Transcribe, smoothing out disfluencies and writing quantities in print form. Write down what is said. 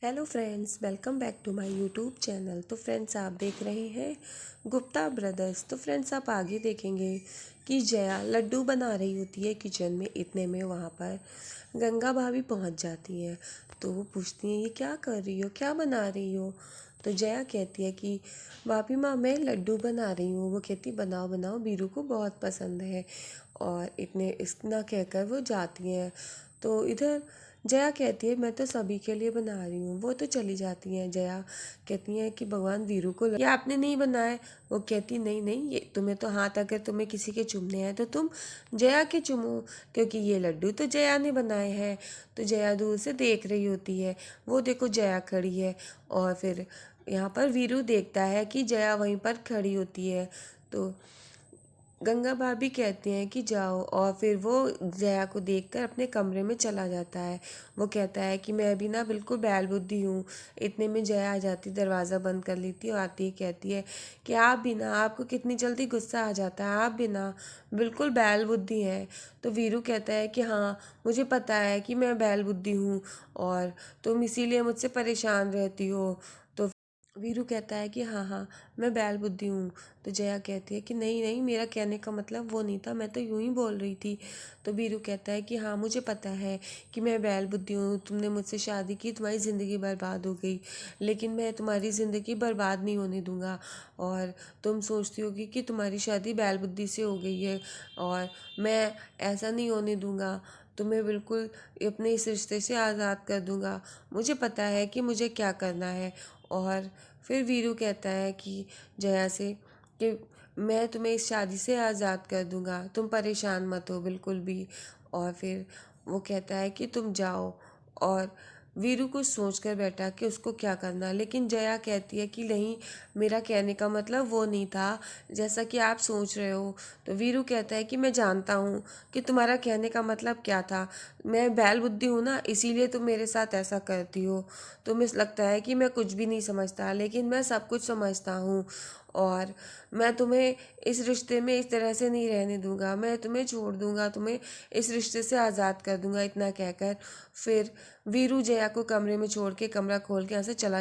Hello friends, welcome back to my YouTube channel. तो friends, आप देख रहे हैं गुप्ता ब्रदर्स। तो फ्रेंड्स, आप आगे देखेंगे कि जया लड्डू बना रही होती है किचन में। इतने में वहाँ पर गंगा भाभी पहुँच जाती हैं। तो वो पूछती हैं, ये क्या कर रही हो, क्या बना रही हो? तो जया कहती है कि भाभी माँ, मैं लड्डू बना रही हूँ। वो कहती, बनाओ बनाओ, बीरू को बहुत पसंद है। और इतना कहकर वो जाती हैं। तो इधर जया कहती है, मैं तो सभी के लिए बना रही हूँ। वो तो चली जाती हैं। जया कहती हैं कि भगवान वीरू को ये आपने नहीं बनाए। वो कहती, नहीं नहीं, ये तुम्हें तो हाथ, अगर तुम्हें किसी के चुमने हैं तो तुम जया के चुमो, क्योंकि ये लड्डू तो जया ने बनाए हैं। तो जया दूर से देख रही होती है। वो देखो, जया खड़ी है। और फिर यहाँ पर वीरू देखता है कि जया वहीं पर खड़ी होती है। तो गंगा भाभी कहते हैं कि जाओ, और फिर वो जया को देखकर अपने कमरे में चला जाता है। वो कहता है कि मैं भी ना बिल्कुल बैल बुद्धि हूँ। इतने में जया आ जाती, दरवाज़ा बंद कर लेती और आती है, कहती है कि आप भी ना, आपको कितनी जल्दी गुस्सा आ जाता है, आप भी ना बिल्कुल बैल बुद्धि हैं। तो वीरू कहता है कि हाँ, मुझे पता है कि मैं बैल बुद्धि हूँ और तुम इसीलिए मुझसे परेशान रहती हो। तो वीरू कहता है कि हाँ हाँ, मैं बैल बुद्धि हूँ। तो जया कहती है कि नहीं नहीं, मेरा कहने का मतलब वो नहीं था, मैं तो यूं ही बोल रही थी। तो वीरू कहता है कि हाँ, मुझे पता है कि मैं बैल बुद्धि हूँ। तुमने मुझसे शादी की, तुम्हारी ज़िंदगी बर्बाद हो गई, लेकिन मैं तुम्हारी ज़िंदगी बर्बाद नहीं होने दूंगा। और तुम सोचती होगी कि तुम्हारी शादी बैल बुद्धि से हो गई है, और मैं ऐसा नहीं होने दूंगा। तुम्हें बिल्कुल अपने इस रिश्ते से आज़ाद कर दूंगा। मुझे पता है कि मुझे क्या करना है। और फिर वीरू कहता है कि जया से कि मैं तुम्हें इस शादी से आज़ाद कर दूंगा, तुम परेशान मत हो बिल्कुल भी। और फिर वो कहता है कि तुम जाओ। और वीरू कुछ सोच कर बैठा कि उसको क्या करना, लेकिन जया कहती है कि नहीं, मेरा कहने का मतलब वो नहीं था जैसा कि आप सोच रहे हो। तो वीरू कहता है कि मैं जानता हूँ कि तुम्हारा कहने का मतलब क्या था। मैं बैल बुद्धि हूँ ना, इसीलिए तुम मेरे साथ ऐसा करती हो। तुम्हें लगता है कि मैं कुछ भी नहीं समझता, लेकिन मैं सब कुछ समझता हूँ। और मैं तुम्हें इस रिश्ते में इस तरह से नहीं रहने दूंगा, मैं तुम्हें छोड़ दूंगा, तुम्हें इस रिश्ते से आज़ाद कर दूंगा। इतना कहकर फिर वीरू जया को कमरे में छोड़ के, कमरा खोल के यहाँ से चला